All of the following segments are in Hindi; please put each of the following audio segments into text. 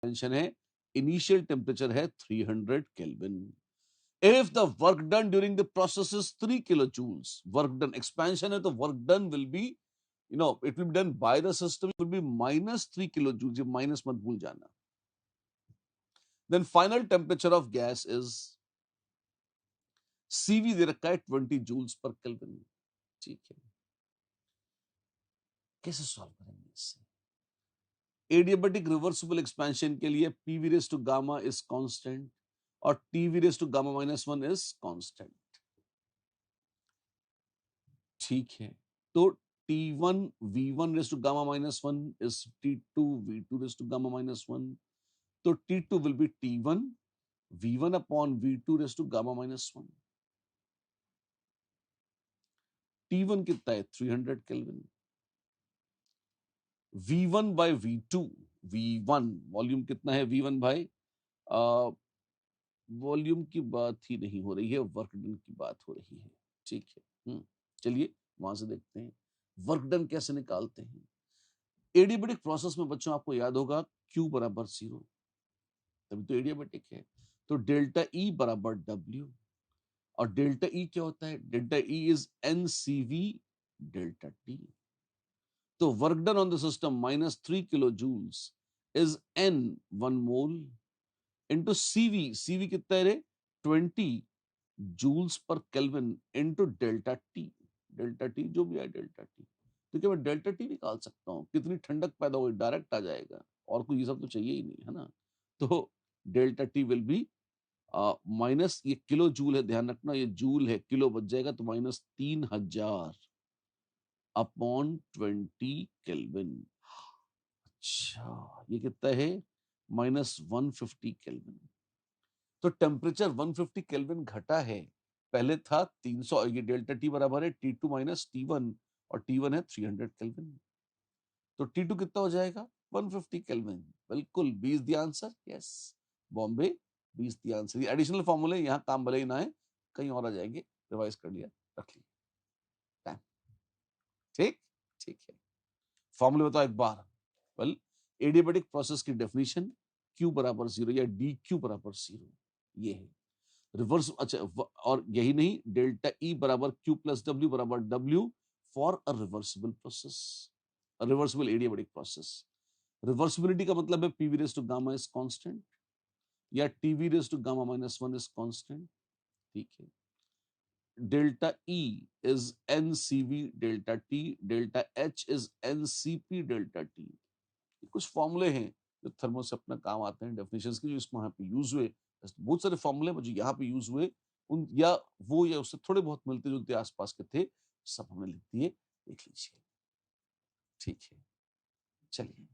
टेंशन है, इनिशियल टेम्परेचर है 300 kelvin. If the work done during the process is 3 kilojoules, work done expansion है तो work done will be, it will be done by the system, will be minus 3 kilojoules. ये minus मत भूल जाना. Then final temperature of gas is CV दे रखा है 20 joules per Kelvin. ठीक है, कैसे सॉल्व करेंगे इससे? एडियाबेटिक रिवर्सिबल एक्सपेंशन के लिए PV raised to gamma is constant और TV raised to gamma minus 1 is constant. ठीक है, तो T1 V1 raised to gamma minus 1 is T2 V2 raised to gamma minus 1. तो T2 will be T1 V1 upon V2 raised to gamma minus 1. T1 कितना है? 300 kelvin. V1 by V2, V1 volume कितना है? V1 भाई वॉल्यूम की बात ही नहीं हो रही है, वर्क डन की बात हो रही है. ठीक है, चलिए वहां से देखते हैं वर्क डन कैसे निकालते हैं. एडियाबेटिक प्रोसेस में बच्चों आपको याद होगा Q बराबर 0, तभी तो एडियाबेटिक है. तो डेल्टा E बराबर W, और डेल्टा E क्या होता है? Delta E is NCV delta T. तो work done on the system -3 kilo joules is N 1 mole into CV कितना है रे? 20 joules per kelvin into delta T. Delta T जो भी है डेल्टा T. तो क्या मैं डेल्टा T निकाल सकता हूँ? कितनी ठंडक पैदा होगी, डायरेक्ट आ जाएगा, और कोई ये सब तो चाहिए ही नहीं, है ना. तो delta T will be minus, ये किलो जूल है, ध्यान रखना, ये जूल है, किलो बच जाएगा, तो -3000 अपॉन 20 केल्विन. अच्छा, ये कितना है? -150 केल्विन. तो टेम्परेचर 150 केल्विन घटा है, पहले था 300. ये डेल्टा T बराबर है T2 माइनस T1, और T1 है 300 केल्विन. तो T2 कितना हो जाएगा? 150 केल्विन. बिल्कुल, 20 the answer. Yes, Bombay 20 the answer. ये एडिशनल फॉर्मूले यहाँ काम भले ही ना है, कहीं और आ जाएंगे, रिवाइज कर लिया, रख लिया. ठीक ठीक है, फॉर्मूले बताओ एक बार. वेल, एडियाबेटिक प्रोसेस की डेफिनेशन Q बराबर 0 या DQ बराबर 0, ये है रिवर्स. अच्छा, और यही नहीं, डेल्टा E बराबर Q प्लस W बराबर W for a reversible process, reversible adiabatic process. Reversibility का मतलब है PV raise to gamma is constant या TV raise to gamma minus 1 is constant. ठीक है, delta E is NCV delta T, delta H is NCP delta T. कुछ फॉर्मूले हैं जो थर्मो से अपना काम आते हैं, डेफिनेशंस के, जो इसमें यहाँ पे यूज हुए. बहुत सारे फॉर्मूले जो यहाँ पे यूज हुए, उन या वो या उससे थोड़े बहुत मिलते जुलते आसपास के थे, सब हमने लिख दिए, देख लीजिए. ठीक है, चलिए.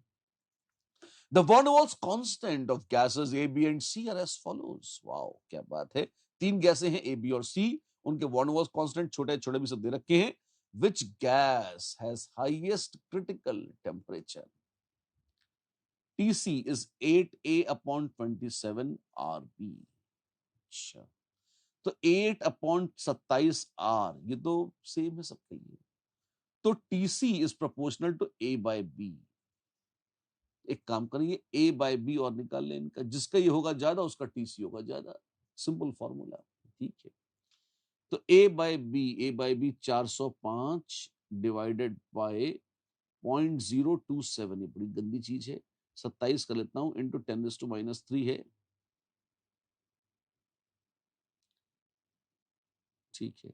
The van der Waals constant of gases A, B and C are as follows. Wow, क्या बात है. 3 गैसें हैं A, B और C, उनके van der Waals constant छोटे छोटे भी सब दे रखे हैं. Which gas has highest critical temperature? TC is 8A upon 27 RB. अच्छा, तो 8 upon 27 R, ये तो सेम है सबके लिए. तो TC is proportional to A by B. एक काम करेंगे, A बाय B और निकाल लें इनका, जिसका ये होगा ज्यादा उसका TC होगा ज्यादा. Simple formula. ठीक है, तो A by B 405 divided by 0.027, ये बड़ी गंदी चीज है, 27 कर लेता हूं, इंटू 10⁻³ है. ठीक है,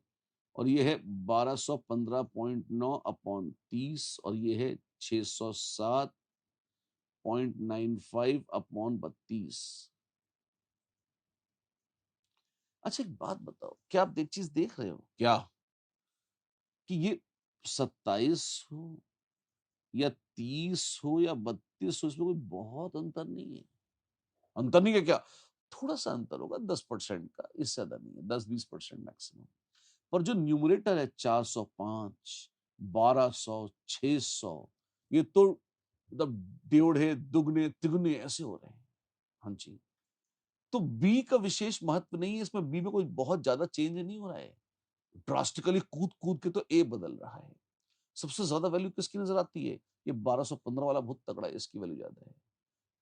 और ये है 1215.9 अपॉन 30, और ये है 607.95 अपॉन 32. अच्छा, एक बात बताओ, क्या आप एक चीज देख रहे हो क्या, कि ये 27 हो या 30 हो या 32 हो, इसमें कोई बहुत अंतर नहीं है. अंतर नहीं है क्या? थोड़ा सा अंतर होगा 10% का, इससे ज्यादा नहीं है, 10-20% मैक्सिमम. पर जो न्यूमरेटर है 405, 1200, 600, ये तो मतलब डेढ़े दुगने तिगुने ऐसे हो रहे हैं. हाँ जी, तो बी का विशेष महत्व नहीं है इसमें, बी में कोई बहुत ज्यादा चेंज नहीं हो रहा है. ड्रास्टिकली कूद कूद के तो ए बदल रहा है. सबसे ज्यादा वैल्यू किसकी नजर आती है? ये 1215 वाला बहुत तगड़ा है, इसकी वैल्यू ज्यादा है.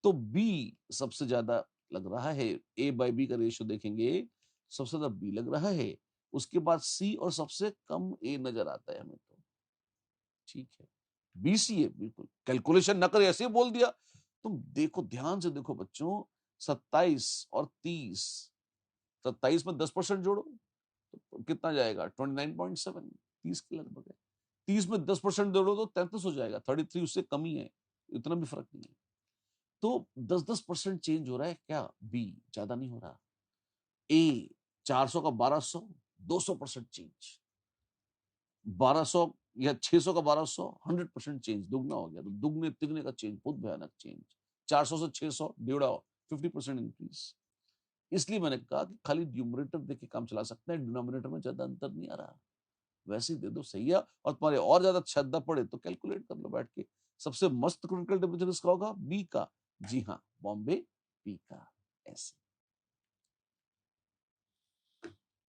तो बी सबसे ज्यादा लग रहा है, ए बाई बी का रेशियो देखेंगे सबसे ज्यादा बी लग रहा है, उसके बाद सी और सबसे कम ए नजर आता है हमें। तो ठीक है, बी सी है, बिल्कुल कैलकुलेशन ना करे ऐसे ही बोल दिया। तुम देखो, ध्यान से देखो बच्चों, 27 और 30, 27 में 10% जोड़ो तो कितना जाएगा, 29.7, 30 के लगभग है। 30 में 10% जोड़ो तो 33 हो जाएगा, 33 उससे कम ही है, इतना भी फर्क नहीं है। तो 10-10% चेंज हो रहा है क्या, बी ज्यादा नहीं हो रहा। ए 400 का 1200, 200% चेंज। 1200 या 600 का 1200, 100% चेंज, दुगना हो गया। तो दुगने तिगने का चेंज, बहुत भयानक चेंज। 400 से 600 डिवाइड, 50% इंक्रीज। इसलिए मैंने कहा कि खाली न्यूमरेटर देख के काम चला सकते हैं, डिनोमिनेटर में ज्यादा अंतर नहीं आ रहा, वैसे ही दे दो, सही है। और तुम्हारे और ज्यादा श्रद्धा पड़े तो कैलकुलेट कर लो बैठ के। सबसे मस्त क्रिटिकल टेम्परेचर इसका होगा बी का, जी हाँ, बॉम्बे बी का। ऐसे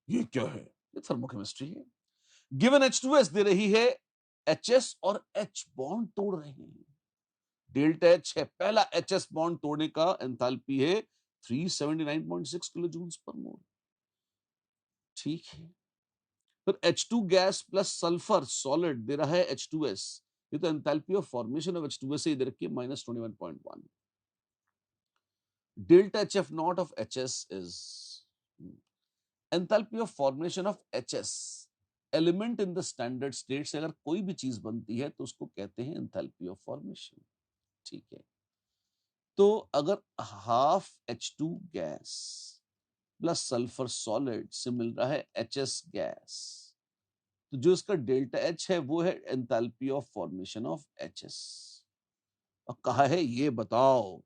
ये क्या है, ये थर्मोकेमिस्ट्री है। गिवन H2S दे रही है, HS और H बॉन्ड तोड़ रहे हैं। डेल्टा H है, पहला HS बॉन्ड तोड़ने का एंथैल्पी है 379.6 किलो जूल्स पर मोल। ठीक है, फिर H2 gas plus sulphur solid दे रहा है H2S। ये तो enthalpy of formation of H2S से इधर रखिए -21.1। Delta HF not of HS is enthalpy of formation of HS element in the standard state से अगर कोई भी चीज बनती है तो उसको कहते हैं एंथैल्पी ऑफ फॉर्मेशन। ठीक है, तो अगर half H2 gas plus sulphur solid से मिल रहा है HS गैस, तो जो इसका डेल्टा H है वो है enthalpy of formation of HS। और कहा है ये बताओ,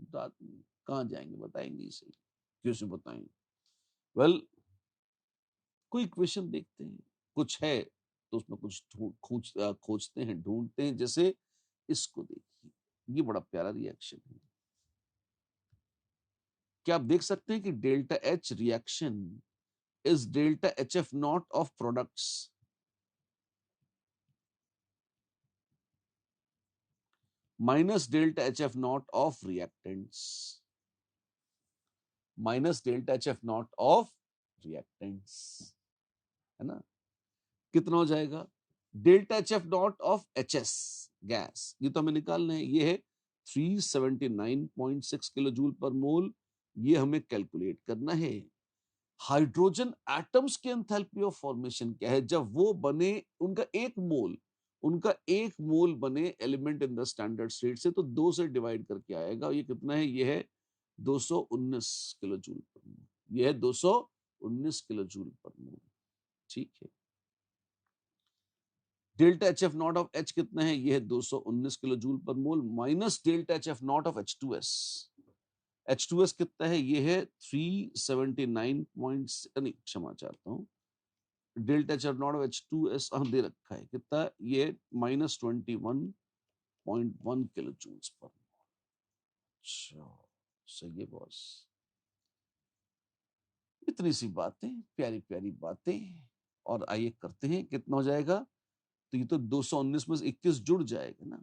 कहां जाएंगे, बताएंगे इसे, कैसे बताएंगे। वेल कोई इक्वेशन देखते हैं, कुछ है तो उसमें कुछ खोजते हैं, ढूंढते हैं। जैसे इसको देखिए, ये बड़ा प्यारा रिएक्शन है। क्या आप देख सकते हैं कि delta H reaction is delta HF not of products minus delta HF not of reactants, minus delta HF not of reactants, है ना। कितना हो जाएगा, delta HF not of HS gas, ये तो हमें निकालना है, ये है 379.6 किलो जूल पर मोल, ये हमें कैलकुलेट करना है। हाइड्रोजन एटम्स के एंथैल्पी ऑफ फॉर्मेशन क्या है जब वो बने, उनका एक मोल बने element in the standard state से, तो 2 से डिवाइड करके आएगा। ये कितना है, ये है 219 किलो जूल पर मोल, ये है 219 किलो जूल पर मोल। ठीक है, delta HF not of H कितना है, ये है 219 किलो जूल पर मोल, minus delta HF not of H2S। H2S कितना है, ये है 379 नहीं, क्षमा चाहता हूं, delta HF not of H2S दे रखा है कितना, ये -21.1 किलो जूल्स पर मोल। अच्छा, सही है बॉस। इतनी सी बातें, प्यारी प्यारी बातें। और आइए करते हैं, कितना हो जाएगा, तो ये तो 219 में से 21 जुड़ जाएगा ना,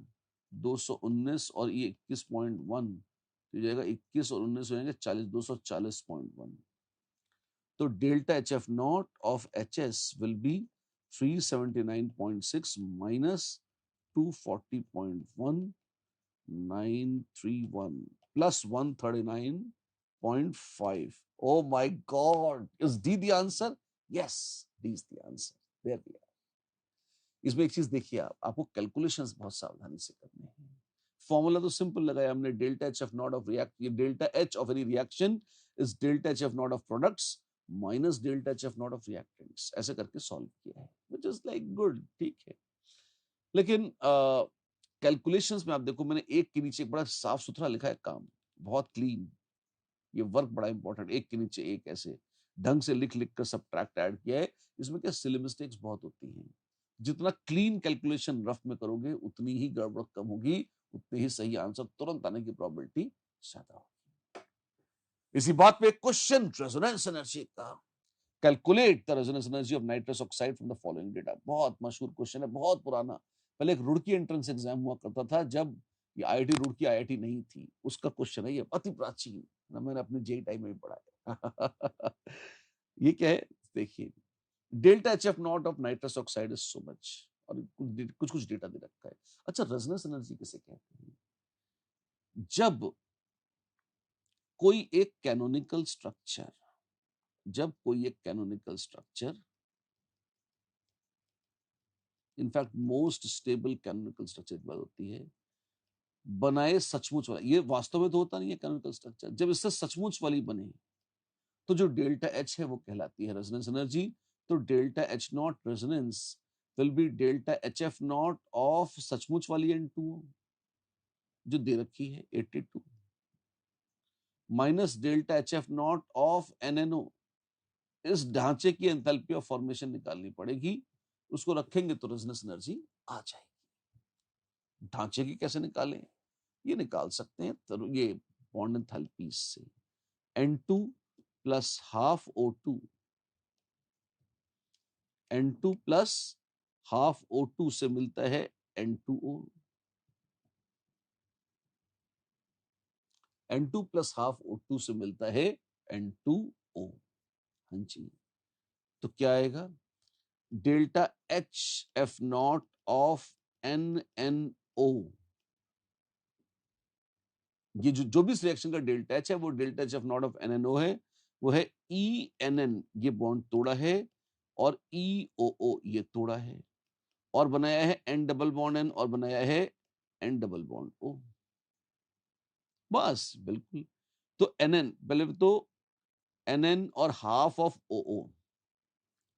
219 और ये 21.1, तो ये जाएगा 21 और 19 हो जाएंगे 40, 240.1। तो delta HF not of HS will be 379.6 minus 240.1931 plus 139.5। Oh my God! Is D the answer? Yes, D is the answer. There we are. इसमें एक चीज देखिए, आपको कैलकुलेशंस बहुत सावधानी से करने हैं। फॉर्मूला तो सिंपल लगाया हमने, delta HF not of react, delta H of any reaction is delta HF not of products minus delta HF not of reactants, ऐसे करके सॉल्व किया है, व्हिच इज लाइक गुड, ठीक है। लेकिन कैलकुलेशंस में आप देखो, मैंने एक के नीचे एक बड़ा साफ सुथरा लिखा है काम, बहुत क्लीन। ये वर्क बड़ा इंपॉर्टेंट, एक के नीचे एक ऐसे ढंग से लिख लिख कर सब्ट्रैक्ट ऐड किया है। इसमें क्या सिली मिस्टेक्स बहुत होती हैं, जितना क्लीन कैलकुलेशन रफ में करोगे उतनी ही गड़बड़ कम होगी, उतनी ही सही आंसर तुरंत आने की प्रोबेबिलिटी ज्यादा होगी। इसी बात पे क्वेश्चन रेजोनेंस एनर्जी का, calculate the resonance energy of nitrous oxide from the following data. बहुत मशहूर क्वेश्चन है, बहुत पुराना, पहले एक रुड़की एंट्रेंस एग्जाम हुआ करता था, जब ये आईआईटी रुड़की आईआईटी नहीं थी, उसका क्वेश्चन है ये, अति प्राचीन ना, मैंने अपने जेई टाइम में भी पढ़ा है। ये क्या है देखिए, delta H F not of nitrous oxide is so much, और कुछ कुछ डेटा दे रखा है। अच्छा, रेजोनेंस एनर्जी किसे कहते हैं? जब कोई एक कैनोनिकल स्ट्रक्चर, जब कोई एक canonical structure, in fact most stable canonical structure की बात होती है, बनाए सचमुच वाला, ये वास्तव में तो होता नहीं है कैनोनिकल स्ट्रक्चर, जब इससे सचमुच वाली बने तो जो डेल्टा एच है वो कहलाती है रेजोनेंस एनर्जी। तो delta H not resonance will be delta H F not of सचमुच वाली N2O जो दे रखी है 82 minus delta H F not of NNO। इस ढांचे की एंथैल्पी ऑफ फॉर्मेशन निकालनी पड़ेगी, उसको रखेंगे तो रेजोनेंस एनर्जी आ जाएगी। ढांचे की कैसे निकालें? ये निकाल सकते हैं तो ये बॉन्ड एंथैल्पी से N2 plus half O2, N2 plus half O2 से मिलता है N2O, N2 plus half O2 से मिलता है N2O। हाँ जी, तो क्या आएगा? Delta H F not of NNO, ये जो भी इस रिएक्शन का डेल्टा एच है वो delta H F not of NNO है, वो है ENN, ये बॉन्ड तोड़ा है, और EOO ये तोड़ा है, और बनाया है N डबल बॉन्ड N, और बनाया है N डबल बॉन्ड O। बस बिल्कुल। तो NN पहले तो NN और हाफ ऑफ OO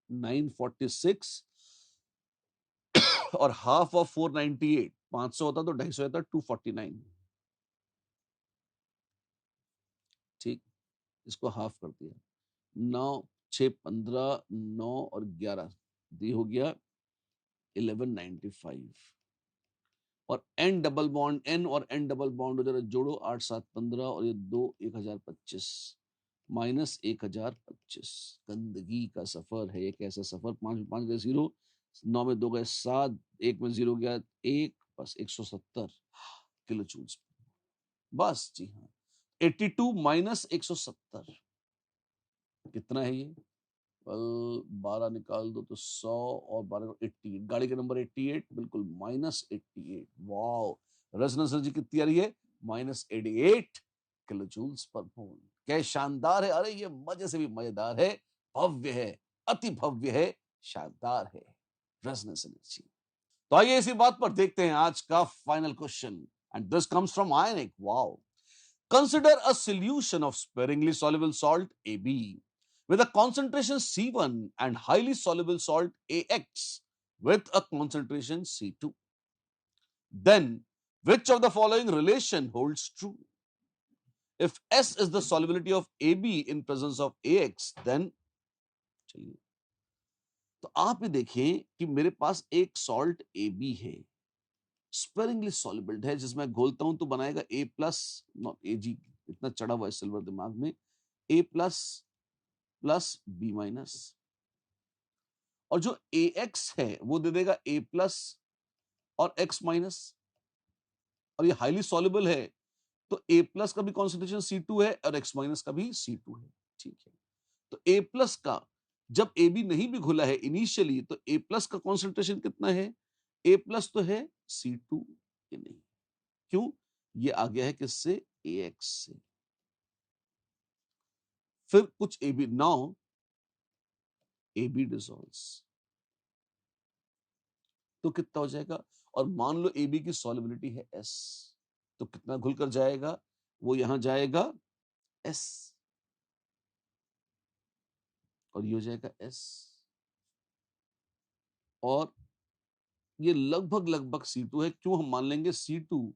946, और हाफ ऑफ 498 500 होता तो 250 होता 249। ठीक, इसको हाफ कर दिया, 9 6 15 9 और 11 दी हो गया 1195, और N डबल बॉन्ड N और N डबल बॉन्ड उधर जोड़ो 8 7 15, और ये 2 1025 माइनस 1025। गंदगी का सफर है ये, कैसा सफर? 5 में 5 गए 0, 9 में 2 गए 7, 1 में 0 गया 1, बस 170 किलो जूल्स। बस जी हाँ, 82 माइनस 170 कितना है ये? 12 निकाल दो तो 100, और 12 88, गाड़ी का नंबर 88, बिल्कुल माइनस 88। वाओ, रेजोनेंस एनर्जी कितनी आ रही है? माइनस 88 किलो जूल्स पर मोल। क्या शानदार है! अरे ये मजे से भी मजेदार है, भव्य है, अति भव्य है, शानदार है रेजोनेंस एनर्जी। तो आइए इसी बात पर देखते हैं आज का final question, and this comes from ionic. Wow, consider a solution of sparingly soluble salt AB with a concentration C1 and highly soluble salt AX with a concentration C2. Then, which of the following relation holds true? If S is the solubility of AB in presence of AX, then चलिए, तो आप ये देखें कि मेरे पास एक सॉल्ट AB है, स्पेरिंगली सॉल्युबल है, जिसमें घोलता हूं तो बनाएगा A प्लस, नॉट AG, इतना चढ़ा हुआ है सिल्वर दिमाग में, A plus plus B minus, और जो AX है वो दे देगा A प्लस और X माइनस, और ये हाईली सॉल्युबल है तो A प्लस का भी कॉन्सेंट्रेशन C2 है और X माइनस का भी C2 है। ठीक है, तो A प्लस का जब AB नहीं भी घुला है इनिशियली, तो A प्लस का कॉन्सेंट्रेशन कितना है? A प्लस तो है C2, ये नहीं, क्यों? ये आ गया है किससे? AX से। फिर कुछ AB, नाउ AB डिसॉल्व्स, तो कितना हो जाएगा? और मान लो AB की सॉल्युबिलिटी है S, तो कितना घुल कर जाएगा? वो यहां जाएगा S, और ये हो जाएगा S, और ये लगभग लगभग C2 है। क्यों हम मान लेंगे? C2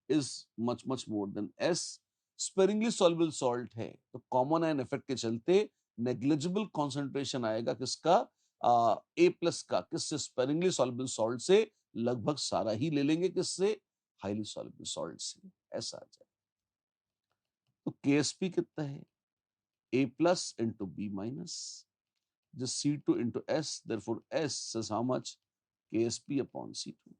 is much much more than S, sparingly soluble salt है, तो कॉमन आयन इफेक्ट के चलते नेग्लिजिबल कॉन्सेंट्रेशन आएगा किसका? A प्लस का। किससे? स्पेरिंगली सॉल्युबल सॉल्ट से। लगभग सारा ही ले लेंगे किससे? हाईली सॉल्युबल सॉल्ट से। ऐसा आ जाए तो KSP कितना है? A plus into B minus, just C2 into S, therefore S is how much? KSP upon C2।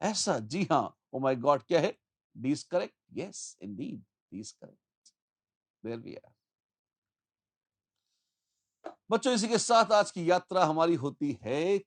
ऐसा, जी हाँ, ओ माय गॉड, क्या है? D is correct, yes indeed, D is correct. There we are. बच्चों, इसी के साथ आज की यात्रा हमारी होती है